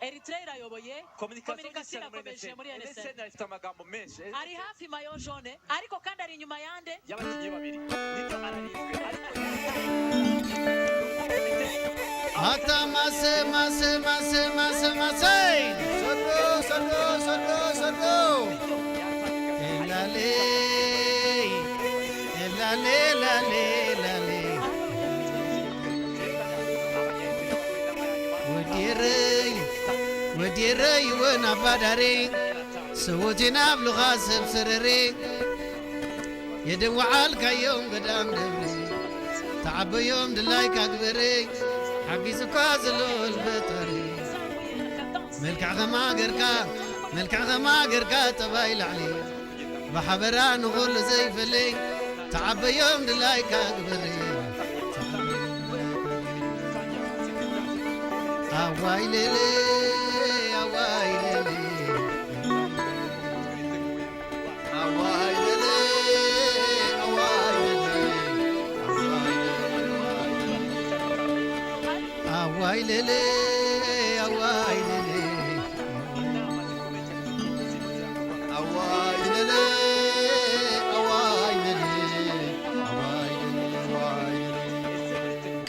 Eritrea yoboye communication akomeje muri NSN afite amagambo menshi ari hafi mayo jaune ariko kandi ari inyuma yande y'abakinnyi babiri nibyo ararinzwe Hata mase sorgo elale وديري وانا بدري سوتنا بلغة سرري يدم وعالك يوم قدام دبري تعب يوم دلايك أكبري حقي سكازلو البطري ملك عغما قركا تبايل علي بحبران وغل زي فلي تعب يوم دلايك أكبري أواي ليلي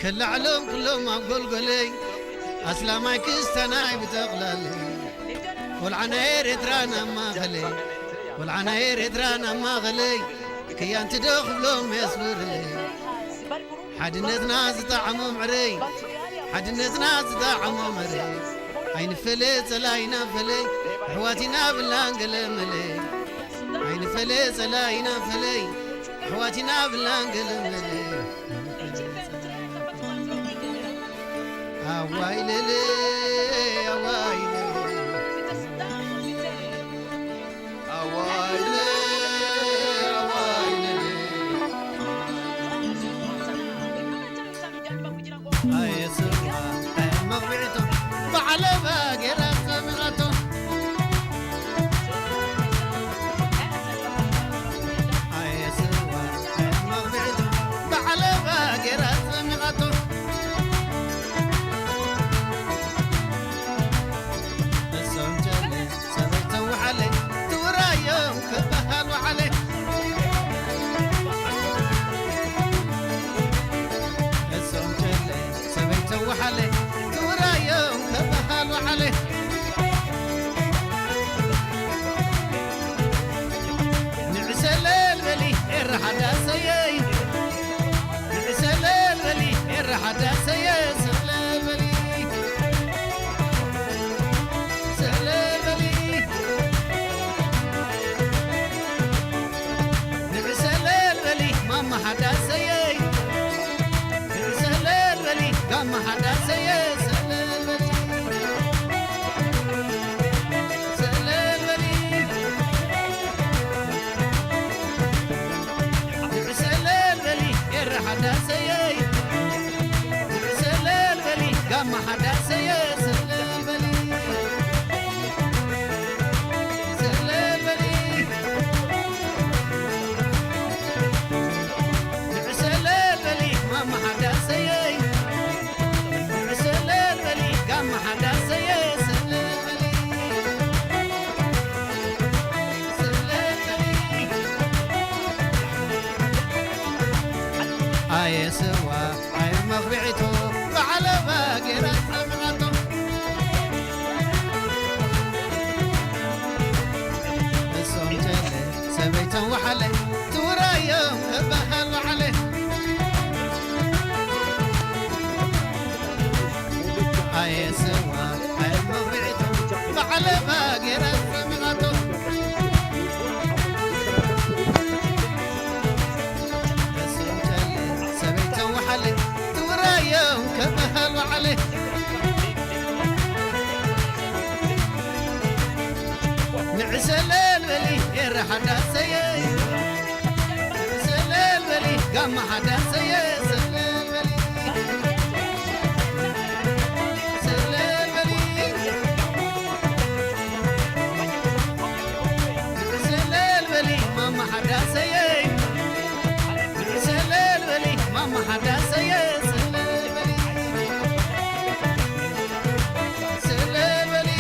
كل علوم كلهم قلقلي أسلامي كستناي بتغللي والعناير يدرانا ما غلي والعناير يدرانا ما غلي كي أنت دخلهم يصبر لي حد الناس طعمهم عري حد الناس طعمهم عري عين فليت لا ينفلي حواتنا بالانقل ملي عين فليت لا ينفلي حواتنا بالانقل ملي أواي ليلي أواي ليلي أواي ليلي أي سرعة أي مغبرته بعلى باقي رسمغته أي سرعة أي مغبرته بعلى باقي رسمغته أي سوا أي مغبعته وعلى باقي رسمغته الصمتلي سبيته وحلي تورا يوم بحل وحلي أي سوا أي مغبعته وعلى باقي رسمغته كبهل وعليه نعسل الولي يرح داسيه نعسل الولي قام حداسيه سل الولي سل الولي نعسل الولي ماما حداسيه نعسل الولي ماما حداسيه سل الولي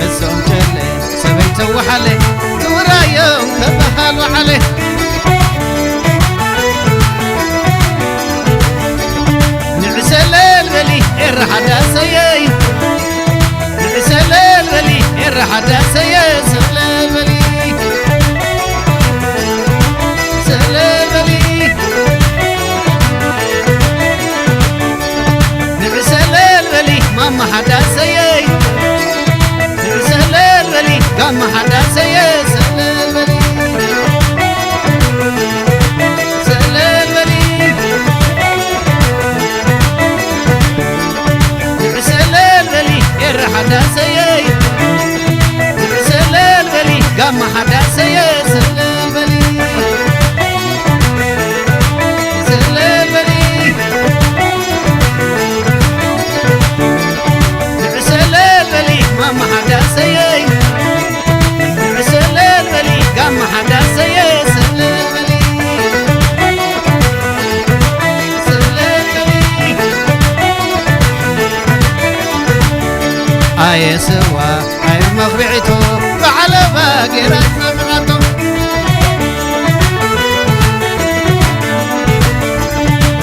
الزوم جلي سبيت وحلي تورا يوم كبهال وحلي نعسل البلي الرحدة سيي نعسل البلي الرحدة سيي سل البلي سل البلي نعسل البلي ماما حدا سيي نعسل البلي قام حدا سيي سل البلي سل البلي نعسل البلي الرحدة سيي نعسل البلي قام حدا سيي سل البلي سل البلي نعسل البلي ماما حدا سيي نعسل البلي قام حدا سيي سل البلي سل البلي آي سوا آي مغبعتو فعلى باقرات نبغتو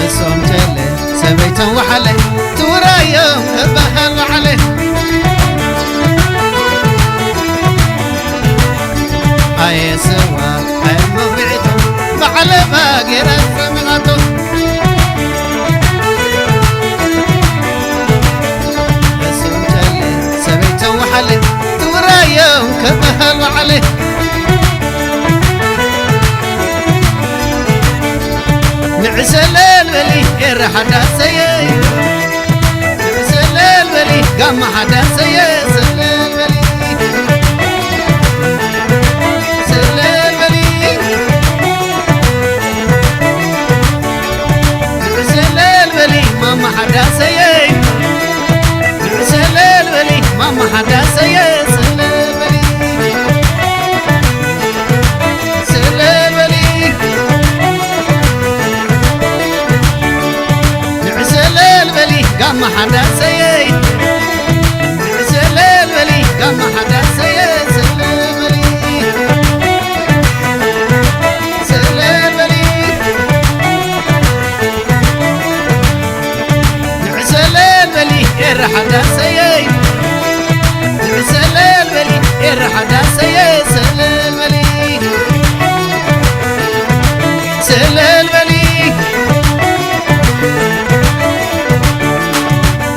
الصوم جلي سبيتا وحلي تورا يوم كبهال وحلي آي سوا آي مغبعتو فعلى باقرات نبغتو الصوم جلي سبيتا وحلي تورا يوم كبهال وحلي نعسل البلي الرحدة سيي نعسل البلي قام حدا سيي سل البلي سل البلي نعسل البلي ماما حدا سيي نعسل البلي ماما حدا سيي سل البلي سل البلي نعسل البلي قام حدا سيي نعسل البلي قام حدا سيي سل البلي سل البلي نعسل البلي الرحدة سيي نعسل البلي الرحدة سيي سل البلي سل البلي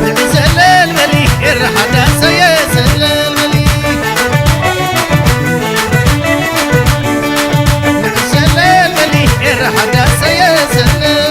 نعسل البلي الرحدة